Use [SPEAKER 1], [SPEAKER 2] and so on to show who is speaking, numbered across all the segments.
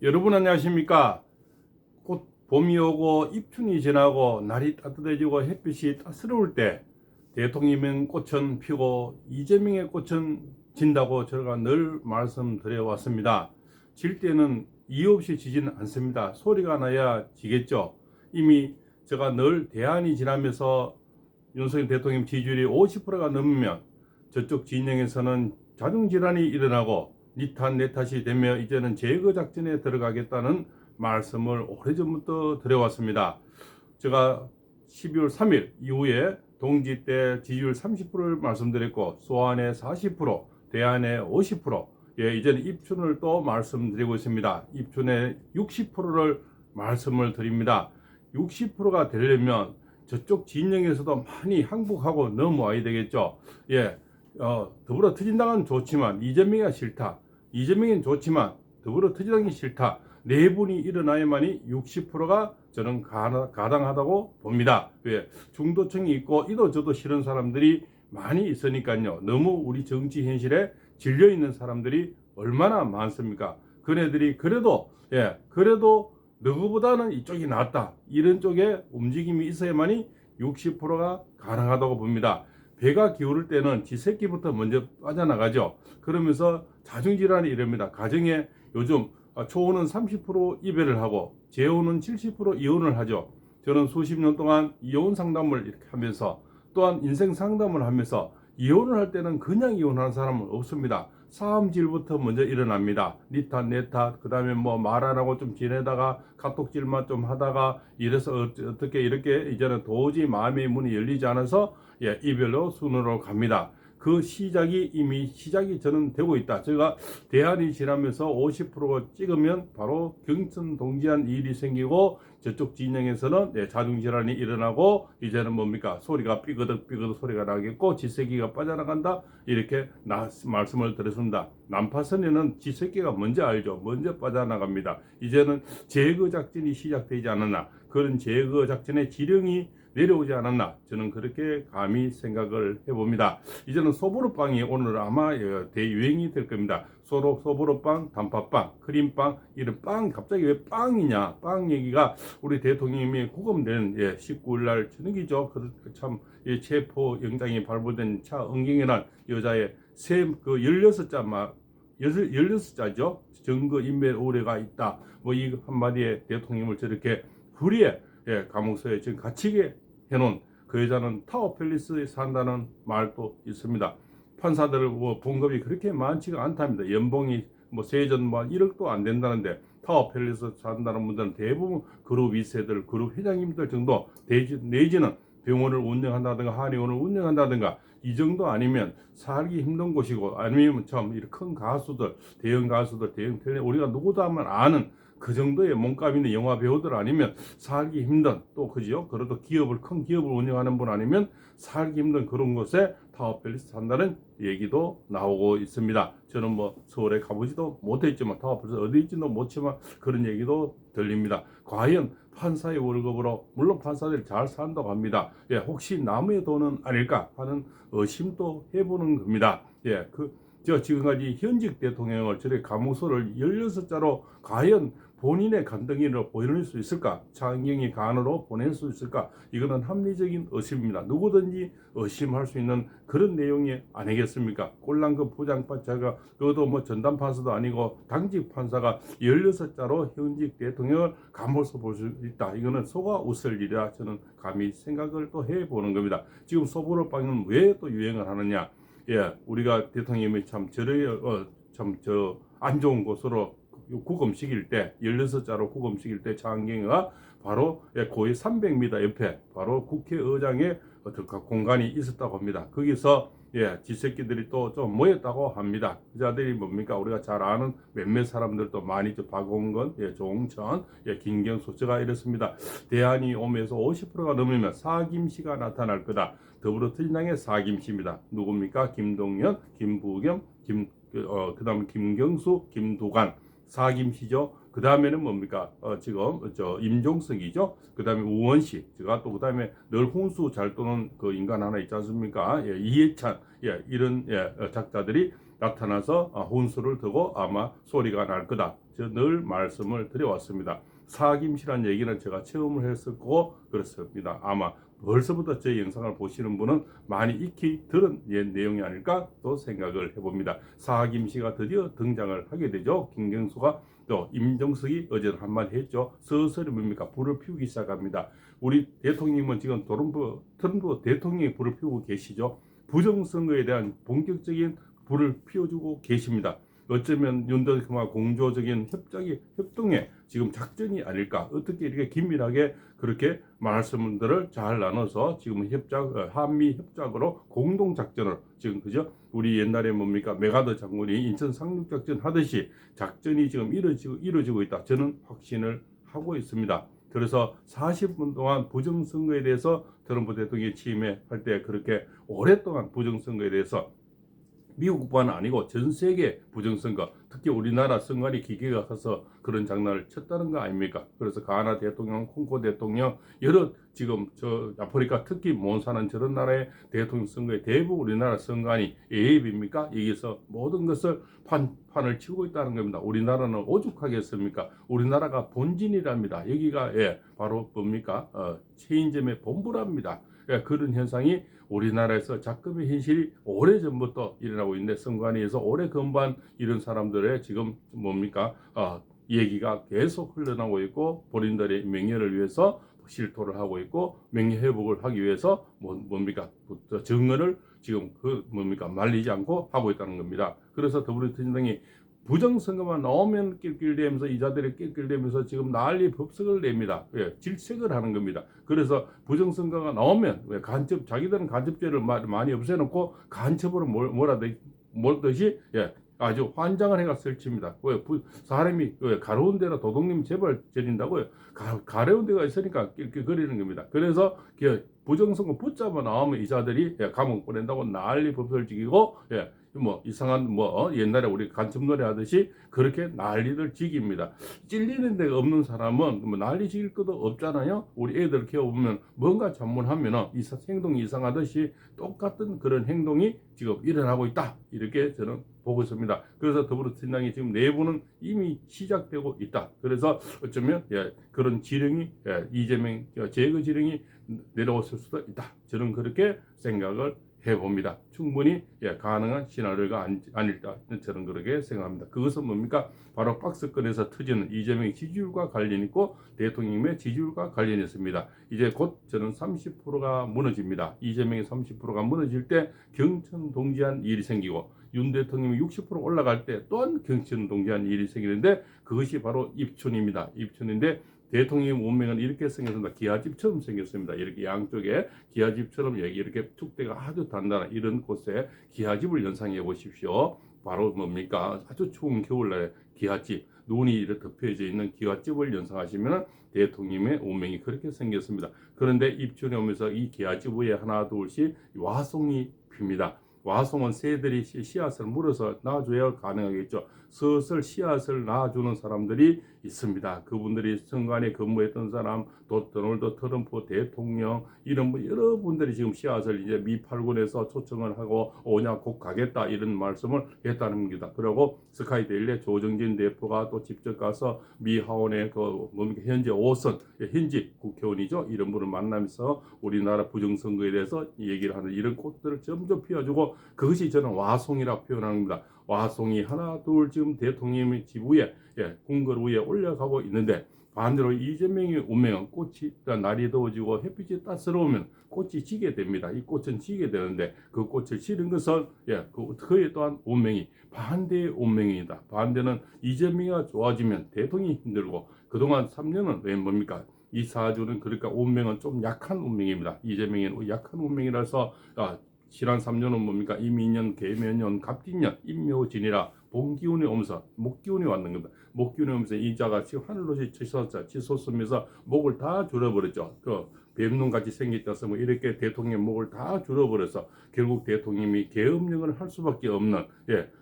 [SPEAKER 1] 여러분 안녕하십니까? 곧 봄이 오고 입춘이 지나고 날이 따뜻해지고 햇빛이 따스러울 때 대통령의 꽃은 피고 이재명의 꽃은 진다고 제가 늘 말씀드려 왔습니다. 질 때는 이유 없이 지지는 않습니다. 소리가 나야 지겠죠. 이미 제가 늘 대안이 지나면서 윤석열 대통령 지지율이 50%가 넘으면 저쪽 진영에서는 자중질환이 일어나고 니 탓 내 탓이 되며 이제는 제거 작전에 들어가겠다는 말씀을 오래전부터 드려왔습니다. 제가 12월 3일 이후에 동지 때 지지율 30%를 말씀드렸고 소환에 40%, 대안에 50%, 이제는 입춘을 또 말씀드리고 있습니다. 입춘에 60%를 말씀을 드립니다. 60%가 되려면 저쪽 진영에서도 많이 항복하고 넘어와야 되겠죠. 더불어 터진당은 좋지만 이재명이 싫다. 이재명은 좋지만 더불어 터진당이 싫다. 네 분이 일어나야만이 60%가 저는 가당하다고 봅니다. 왜? 중도층이 있고 이도저도 싫은 사람들이 많이 있으니까요. 너무 우리 정치 현실에 질려 있는 사람들이 얼마나 많습니까? 그네들이 그래도 누구보다는 이쪽이 낫다. 이런 쪽에 움직임이 있어야만이 60%가 가능하다고 봅니다. 배가 기울을 때는 지 새끼부터 먼저 빠져나가죠. 그러면서 자중질환이 이럽니다. 가정에 요즘 초혼은 30% 이별을 하고 재혼은 70% 이혼을 하죠. 저는 수십 년 동안 이혼 상담을 이렇게 하면서 또한 인생 상담을 하면서 이혼을 할 때는 그냥 이혼하는 사람은 없습니다. 싸움질부터 먼저 일어납니다. 니 탓, 내 탓, 그 다음에 뭐 말 안 하고 좀 지내다가 카톡질만 좀 하다가 이래서 어떻게 이렇게 이제는 도저히 마음의 문이 열리지 않아서 이별로 순으로 갑니다. 그 시작이 저는 되고 있다. 제가 대안이 지나면서 50%가 찍으면 바로 경선 동지한 일이 생기고 저쪽 진영에서는 자중질환이 일어나고 이제는 뭡니까 소리가 삐그덕 소리가 나겠고 지새끼가 빠져나간다 이렇게 말씀을 드렸습니다. 난파선에는 지새끼가 먼저 알죠. 먼저 빠져나갑니다. 이제는 제거 작전이 시작되지 않았나, 그런 제거 작전의 지령이 내려오지 않았나, 저는 그렇게 감히 생각을 해봅니다. 이제는 소보루빵이 오늘 아마 대유행이 될 겁니다. 소보루빵, 단팥빵, 크림빵, 이런 빵, 갑자기 왜 빵이냐, 빵 얘기가 우리 대통령이 구금된 19일 날 저녁이죠. 참 체포 영장이 발부된 차은경이라는 여자의 16자죠. 증거 인멸 우려가 있다. 뭐 이 한마디에 대통령을 저렇게 불의에 감옥소에 지금 갇히게 해놓은 그 여자는 타워팰리스에 산다는 말도 있습니다. 판사들 봉급이 그렇게 많지가 않답니다. 연봉이 세전 1억도 안 된다는데 타워팰리스 산다는 분들은 대부분 그룹 2세들, 그룹 회장님들 정도 내지는 병원을 운영한다든가 한의원을 운영한다든가 이 정도 아니면 살기 힘든 곳이고, 아니면 참 이렇게 큰 가수들, 대형 가수들, 대형 텔레 우리가 누구도 하면 아는 그 정도의 몸값 있는 영화 배우들 아니면 살기 힘든, 또 그죠? 그래도 큰 기업을 운영하는 분 아니면 살기 힘든 그런 곳에 타워팰리스 산다는 얘기도 나오고 있습니다. 저는 서울에 가보지도 못했지만 타워팰리스 어디 있지도 못지만 그런 얘기도 들립니다. 과연 판사의 월급으로, 물론 판사들이 잘 산다고 합니다. 혹시 남의 돈은 아닐까 하는 의심도 해보는 겁니다. 지금까지 현직 대통령을 저렇게 감옥소를 16자로 과연 본인의 간덩이로 보낼 수 있을까? 차은경이 간으로 보낼 수 있을까? 이거는 합리적인 의심입니다. 누구든지 의심할 수 있는 그런 내용이 아니겠습니까? 꼴랑급 부장판사가, 그것도 전담 판사도 아니고 당직 판사가 16자로 현직 대통령을 감옥에서 볼 수 있다. 이거는 속아 웃을 일이라 저는 감히 생각을 또 해보는 겁니다. 지금 소보루빵은 왜 또 유행을 하느냐? 우리가 대통령이 안 좋은 곳으로 구금시킬 때, 16자로 구금시킬 때 차은경이가 바로 거의 300m 옆에 바로 국회의장의 공간이 있었다고 합니다. 거기서 지새끼들이 또 좀 모였다고 합니다. 그자들이 뭡니까? 우리가 잘 아는 몇몇 사람들도 많이 박홍근, 조홍천, 김경수, 제가 이랬습니다. 대안이 오면서 50%가 넘으면 사김씨가 나타날 거다. 더불어민주당의 사김씨입니다. 누굽니까? 김동연, 김부겸, 그다음 김경수, 김두관, 사김씨죠. 그 다음에는 뭡니까? 지금 임종석이죠. 그 다음에 우원씨, 제가 또 그 다음에 늘 혼수 잘 도는 그 인간 하나 있지 않습니까? 이해찬, 이런 작자들이 나타나서 혼수를 두고 아마 소리가 날 거다. 제가 늘 말씀을 드려왔습니다. 사김씨란 얘기는 제가 체험을 했었고 그렇습니다. 아마 벌써부터 제 영상을 보시는 분은 많이 익히 들은 내용이 아닐까 또 생각을 해봅니다. 사김씨가 드디어 등장을 하게 되죠. 김경수가 또 임종석이 어제도 한마디 했죠. 서서히 뭡니까 불을 피우기 시작합니다. 우리 대통령은 지금 트럼프 대통령이 불을 피우고 계시죠. 부정선거에 대한 본격적인 불을 피워주고 계십니다. 어쩌면 윤석열과 공조적인 협동의 지금 작전이 아닐까. 어떻게 이렇게 긴밀하게 그렇게 말씀들을 잘 나눠서 지금 한미 협작으로 공동 작전을 지금 그죠? 우리 옛날에 뭡니까 메가더 장군이 인천 상륙작전 하듯이 작전이 지금 이루어지고 있다. 저는 확신을 하고 있습니다. 그래서 40분 동안 부정선거에 대해서 트럼프 대통령이 취임할 때 그렇게 오랫동안 부정선거에 대해서 미국뿐만 아니고 전 세계 부정선거, 특히 우리나라 선관위 기계가 가서 그런 장난을 쳤다는 거 아닙니까? 그래서 가나 대통령, 콩고 대통령, 여러 지금 저 아프리카 특히 못 사는 저런 나라의 대통령 선거에 대부분 우리나라 선관위 예입입니까? 여기서 모든 것을 판을 치고 있다는 겁니다. 우리나라는 오죽하겠습니까? 우리나라가 본진이랍니다. 여기가 바로 뭡니까? 체인점의 본부랍니다. 그런 현상이 우리나라에서 작금의 현실이 오래전부터 일어나고 있는데 선관위에서 오래 근무한 이런 사람들의 지금 뭡니까 얘기가 계속 흘러나오고 있고 본인들의 명예를 위해서 실토를 하고 있고 명예 회복을 하기 위해서 뭡니까 증언을 지금 뭡니까 말리지 않고 하고 있다는 겁니다. 그래서 더불어민주당이 부정선거만 나오면 낄낄대면서 이자들이 낄낄대면서 지금 난리 법석을 냅니다. 질책을 하는 겁니다. 그래서 부정선거가 나오면 자기들은 간첩죄를 많이 없애놓고 간첩으로 몰듯이 아주 환장을 해가 설칩니다. 사람이 가려운 데라 도둑님 제발 저린다고요. 가려운 데가 있으니까 낄낄거리는 겁니다. 그래서 부정선거 붙잡아 나오면 이자들이 감옥 보낸다고 난리 법석을 지기고 이상한 옛날에 우리 간첩 노래 하듯이 그렇게 난리를 지깁니다. 찔리는 데가 없는 사람은 난리 지길 것도 없잖아요. 우리 애들 키워보면 뭔가 전문하면 행동이 이상하듯이 똑같은 그런 행동이 지금 일어나고 있다. 이렇게 저는 보고 있습니다. 그래서 더불어민주당이 지금 내부는 이미 시작되고 있다. 그래서 어쩌면 그런 지령이 이재명 제거 지령이 내려왔을 수도 있다. 저는 그렇게 생각을 해봅니다. 충분히 가능한 시나리오가 아닐까 저는 그렇게 생각합니다. 그것은 뭡니까? 바로 박스권에서 터지는 이재명의 지지율과 관련이 있고 대통령의 지지율과 관련이 있습니다. 이제 곧 저는 30%가 무너집니다. 이재명의 30%가 무너질 때 경천동지한 일이 생기고 윤 대통령이 60% 올라갈 때 또한 경천동지한 일이 생기는데 그것이 바로 입춘입니다. 입춘인데 대통령 운명은 이렇게 생겼습니다. 기아집처럼 생겼습니다. 이렇게 양쪽에 기아집처럼 이렇게 툭대가 아주 단단한 이런 곳에 기아집을 연상해 보십시오. 바로 뭡니까? 아주 추운 겨울날에 기아집, 눈이 이렇게 덮여져 있는 기아집을 연상하시면 대통령의 운명이 그렇게 생겼습니다. 그런데 입춘에 오면서 이 기아집 위에 하나 둘씩 와송이 핍니다. 와송은 새들이 씨앗을 물어서 놔줘야 가능하겠죠. 슬슬 씨앗을 놔주는 사람들이 있습니다. 그분들이 선관에 근무했던 사람, 또 도널드 트럼프 대통령 이런 여러분들이 지금 씨앗을 이제 미 8군에서 초청을 하고 오냐 곧 가겠다 이런 말씀을 했다는 겁니다. 그리고 스카이데일리의 조정진 대표가 또 직접 가서 미 하원의 현재 5선 현직 국회의원이죠. 이런 분을 만나면서 우리나라 부정선거에 대해서 얘기를 하는 이런 꽃들을 점점 피워주고 그것이 저는 와송이라고 표현합니다. 와송이 하나 둘 지금 대통령의 집 위에 궁궐 위에 올라가고 있는데 반대로 이재명의 운명은 꽃이 날이 더워지고 햇빛이 따스러우면 꽃이 지게 됩니다. 이 꽃은 지게 되는데 그 꽃을 지른 것은 그의 또한 운명이 반대의 운명이다. 반대는 이재명이 좋아지면 대통령이 힘들고 그동안 3년은 왜 뭡니까? 이 사주는 그러니까 운명은 좀 약한 운명입니다. 이재명은 약한 운명이라서 지난 3년은 뭡니까? 이민년, 계면년, 갑진년, 임묘진이라 봄기운이 오면서 목기운이 왔는 겁니다. 목기운이 오면서 이자가 지금 하늘로 치솟으면서 목을 다 줄여버렸죠. 뱀눈같이 생겼다서 이렇게 대통령 목을 다 줄여버려서 결국 대통령이 계엄령을 할 수밖에 없는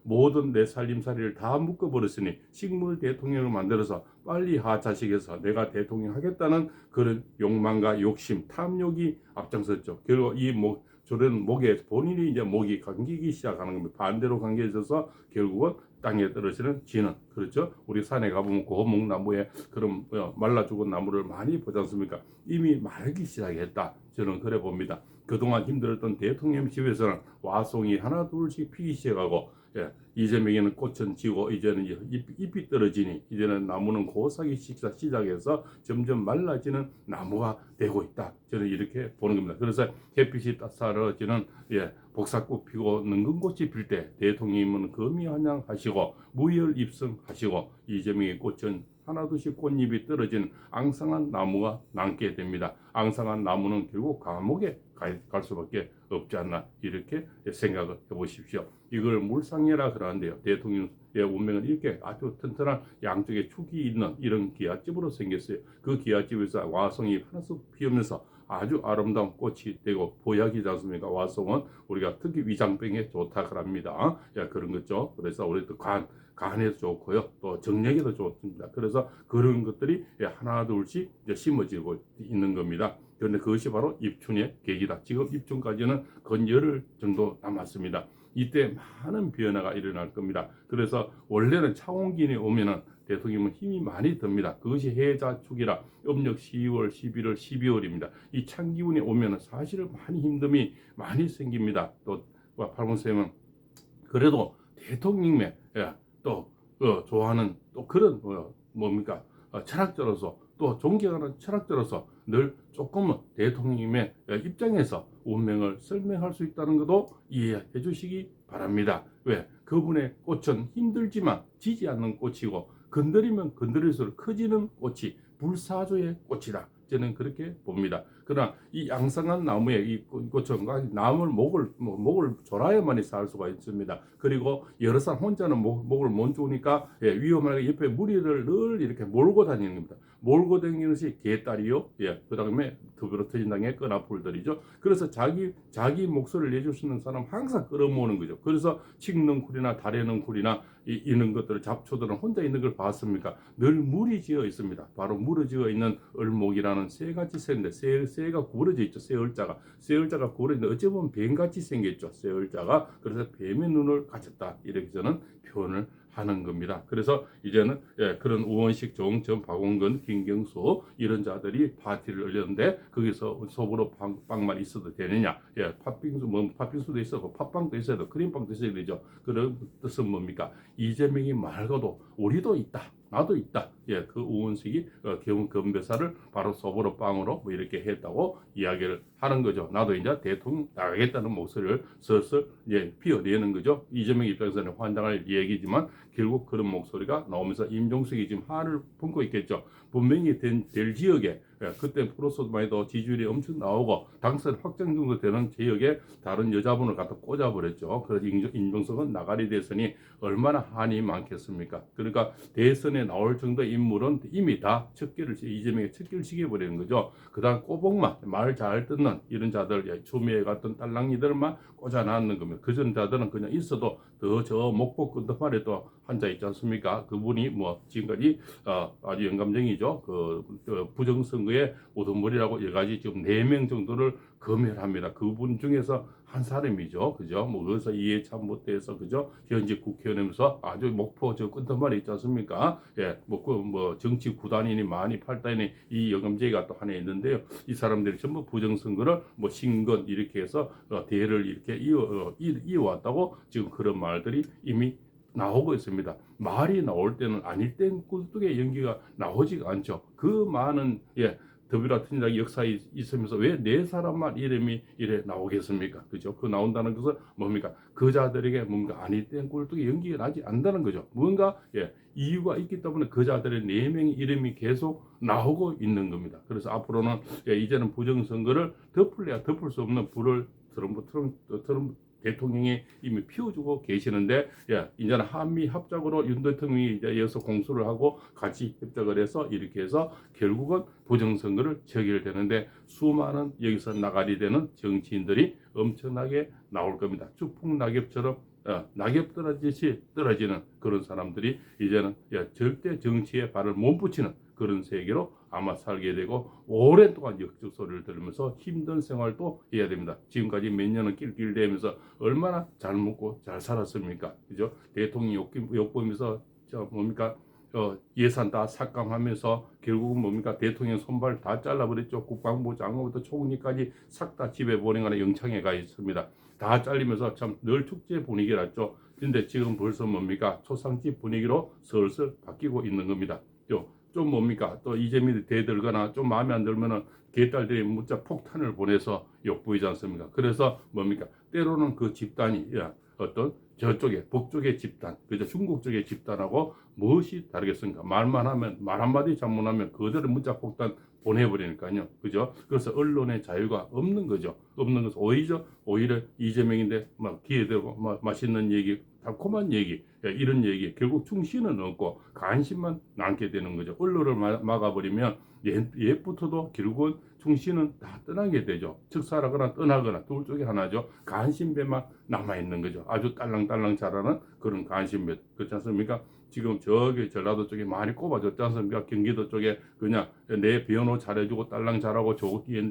[SPEAKER 1] 모든 내 살림살이를 다 묶어버렸으니 식물 대통령을 만들어서 빨리 하차식해서 내가 대통령 하겠다는 그런 욕망과 욕심, 탐욕이 앞장섰죠. 결국 저런 목에 본인이 이제 목이 감기기 시작하는 겁니다. 반대로 감겨져서 결국은 땅에 떨어지는 진은, 그렇죠? 우리 산에 가보면 고목나무에 그런 말라 죽은 나무를 많이 보지 않습니까? 이미 마르기 시작했다. 저는 그래 봅니다. 그동안 힘들었던 대통령 집에서는 와송이 하나 둘씩 피기 시작하고, 이재명에는 꽃은 지고 이제는 잎이 떨어지니 이제는 나무는 고사기 시작해서 점점 말라지는 나무가 되고 있다. 저는 이렇게 보는 겁니다. 그래서 햇빛이 따사로지는 복사꽃 피고 능금꽃이 필 때 대통령님은 거미환영하시고 무혈입성하시고 이재명의 꽃은 하나둘씩 꽃잎이 떨어진 앙상한 나무가 남게 됩니다. 앙상한 나무는 결국 감옥에 갈 수밖에 없지 않나, 이렇게 생각을 해보십시오. 이걸 물상예라 그러는데요. 대통령의 운명은 이렇게 아주 튼튼한 양쪽에 축이 있는 이런 기와집으로 생겼어요. 그 기와집에서 와송이 하나씩 피우면서 아주 아름다운 꽃이 되고 보약이지 않습니까? 와송은 우리가 특히 위장병에 좋다 그럽니다. 그런 거죠. 그래서 우리도 간에도 좋고요, 또 정력에도 좋습니다. 그래서 그런 것들이 하나 둘씩 심어지고 있는 겁니다. 그런데 그것이 바로 입춘의 계기다. 지금 입춘까지는 건 열흘 정도 남았습니다. 이때 많은 변화가 일어날 겁니다. 그래서 원래는 차원기이 오면은 대통령은 힘이 많이 듭니다. 그것이 해자축이라 음력 10월, 11월, 12월입니다. 이 찬기운이 오면은 사실 많이 힘듦이 많이 생깁니다. 또 팔봉쌤은 그래도 대통령의 또 좋아하는 또 그런 뭡니까 철학자로서, 또 존경하는 철학자로서 늘 조금은 대통령님의 입장에서 운명을 설명할 수 있다는 것도 이해해 주시기 바랍니다. 왜? 그분의 꽃은 힘들지만 지지 않는 꽃이고 건드리면 건드릴수록 커지는 꽃이 불사조의 꽃이다. 저는 그렇게 봅니다. 그러나 이 양상한 나무에 이 꽃은 나무를 목을 졸아야만이 살 수가 있습니다. 그리고 여러 사람 혼자는 목을 못 조으니까 위험하게 옆에 무리를 늘 이렇게 몰고 다니는 겁니다. 몰고 다니는 것이 개딸이요. 그 다음에 더불어 터진당의 끈아풀들이죠. 그래서 자기 목소리를 내줄 수 있는 사람 항상 끌어모으는 거죠. 그래서 칡넝쿨이나 다래넝쿨이나 이런 것들 잡초들은 혼자 있는 걸 봤습니까? 늘 물이 지어 있습니다. 바로 물이 지어 있는 을목이라는 새같이 새인데 새가 구부러져 있죠. 새을자가 구부러져 있는데 어찌 보면 뱀같이 생겼죠. 새을자가. 그래서 뱀의 눈을 가졌다, 이렇게 저는 표현을 하는 겁니다. 그래서 이제는 그런 우원식, 정전, 박원근, 김경수 이런 자들이 파티를 열렸는데 거기서 속으로 빵만 있어도 되느냐? 팥빙수도 있어도 팥빵도 있어도 크림빵도 있어야 되죠. 그런 뜻은 뭡니까? 이재명이 말고도 우리도 있다, 나도 있다. 그 우원식이 경배사를 바로 속으로 빵으로 뭐 이렇게 했다고 이야기를 하는 거죠. 나도 이제 대통령 나가겠다는 목소리를 슬슬 피워내는 거죠. 이재명 입장에서는 환장할 얘기지만 결국 그런 목소리가 나오면서 임종석이 지금 화를 품고 있겠죠. 분명히 될 지역에 그때 프로소도 많이 더 지지율이 엄청 나오고 당선 확정 정도 되는 지역에 다른 여자분을 갖다 꽂아버렸죠. 그래서 임종석은 나가리 대선이 얼마나 한이 많겠습니까? 그러니까 대선에 나올 정도의 인물은 이미 다 이재명에 척결을 시켜버리는 거죠. 그 다음 꼬복만 말 잘 듣는 이런 자들, 추미애 같은 딸랑이들만 꽂아놨는 겁니다. 그전 자들은 그냥 있어도 더 저 목포 끝판에 또 한자 있지 않습니까? 그분이 뭐 지금까지 아주 영감쟁이죠. 그 부정선거에 우두머리라고 여기까지 지금 4명 정도를 검열합니다. 그분 중에서 한 사람이죠. 그죠? 뭐 그래서 이해 참 못해서 그죠? 현직 국회의원이면서 아주 목포 저 끝판에 있지 않습니까? 뭐 정치 구단이니 많이 팔다니 이 영감쟁이가 또 하나 있는데요. 이 사람들이 전부 부정선거를 뭐 신건 이렇게 해서 대를 이렇게 이어왔다고 지금 그런 말들이 이미 나오고 있습니다. 말이 나올 때는 아닐 땐 꿀뚝의 연기가 나오지가 않죠. 그 많은 더불어 통일당 역사에 있으면서 왜 네 사람만 이름이 이래 나오겠습니까? 그죠? 그 나온다는 것은 뭡니까? 그 자들에게 뭔가 아닐 땐 꿀뚝의 연기가 나지 않는다는 거죠. 뭔가 이유가 있기 때문에 그 자들의 4명의 이름이 계속 나오고 있는 겁니다. 그래서 앞으로는 이제는 부정선거를 덮을래야 덮을 수 없는 불을 트럼프 대통령이 이미 피워주고 계시는데 이제는 한미 합작으로 윤 대통령이 이어서 공수를 하고 같이 협작을 해서 이렇게 해서 결국은 부정선거를 처결되는데 수많은 여기서 나가리 되는 정치인들이 엄청나게 나올 겁니다. 추풍낙엽처럼 낙엽 떨어지듯이 떨어지는 그런 사람들이 이제는 절대 정치에 발을 못 붙이는 그런 세계로 아마 살게 되고 오랫동안 역적소리를 들으면서 힘든 생활도 해야 됩니다. 지금까지 몇 년을 낄낄대면서 얼마나 잘 먹고 잘 살았습니까? 그죠? 대통령 욕보면서 뭡니까? 예산 다 삭감하면서 결국은 뭡니까? 대통령 손발 다 잘라버렸죠. 국방부 장관부터 총리까지 싹 다 집에 보내거나 영창에 가 있습니다. 다 잘리면서 참 늘 축제 분위기랐죠. 근데 지금 벌써 뭡니까? 초상집 분위기로 슬슬 바뀌고 있는 겁니다. 좀 뭡니까? 또 이재명이 대들거나 좀 마음에 안 들면은 개딸들이 문자 폭탄을 보내서 욕보이지 않습니까? 그래서 뭡니까? 때로는 그 집단이 어떤 저쪽에 북쪽의 집단, 그죠? 중국 쪽의 집단하고 무엇이 다르겠습니까? 말만 하면 말 한마디 잘못하면 그대로 문자 폭탄 보내버리니까요, 그죠? 그래서 언론의 자유가 없는 거죠. 없는 것은 오히려 이재명인데 막 기회되고 막 맛있는 얘기, 달콤한 얘기, 이런 얘기 결국 충신은 없고 관심만 남게 되는 거죠. 언론을 막아버리면 옛부터도 결국은 충신은 다 떠나게 되죠. 즉사하거나 떠나거나 둘 중에 하나죠. 간신배만 남아있는 거죠. 아주 딸랑딸랑 자라는 그런 간신배. 그렇지 않습니까? 지금 저기 전라도 쪽에 많이 꼽아줬지 않습니까? 경기도 쪽에 그냥 내 변호 잘해주고 딸랑 잘하고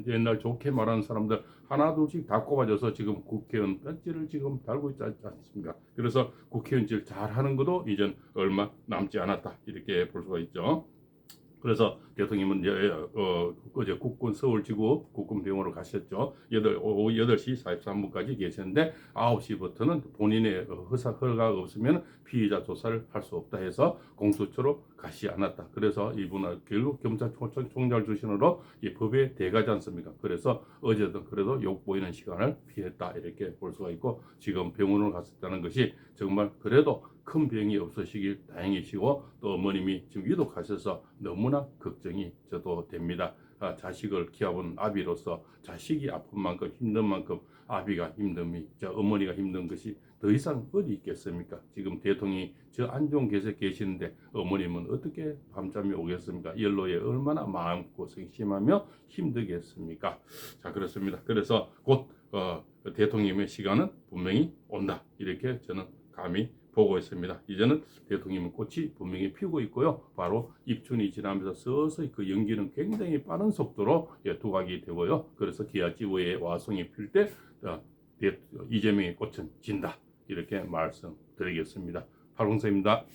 [SPEAKER 1] 옛날 좋게 말하는 사람들 하나둘씩 다 꼽아줘서 지금 국회의원 배지를 지금 달고 있지 않습니까? 그래서 국회의원질 잘하는 것도 이젠 얼마 남지 않았다 이렇게 볼 수가 있죠. 그래서 대통령은 어제 국군 서울지구 국군병원으로 가셨죠. 오후 8시 43분까지 계셨는데 9시부터는 본인의 허가가 없으면 피의자 조사를 할 수 없다 해서 공수처로 가시 않았다. 그래서 이분은 결국 경찰총장 출신으로 이 법에 대가지 않습니까? 그래서 어제도 그래도 욕보이는 시간을 피했다 이렇게 볼 수가 있고 지금 병원으로 갔었다는 것이 정말 그래도 큰 병이 없으시길 다행이시고 또 어머님이 지금 위독하셔서 너무나 걱정이 저도 됩니다. 자식을 키워본 아비로서 자식이 아픈 만큼 힘든 만큼 아비가 힘듦이 어머니가 힘든 것이 더 이상 어디 있겠습니까? 지금 대통령이 저 안종 계시는데 어머님은 어떻게 밤잠이 오겠습니까? 연로에 얼마나 마음고생이 심하며 힘들겠습니까? 자 그렇습니다. 그래서 곧 대통령의 시간은 분명히 온다 이렇게 저는 감히 보고 있습니다. 이제는 대통령의 꽃이 분명히 피고 있고요. 바로 입춘이 지나면서 서서히 그 연기는 굉장히 빠른 속도로 두각이 되고요. 그래서 기아지구의 와송이 필 때 이재명의 꽃은 진다. 이렇게 말씀드리겠습니다. 팔봉서입니다.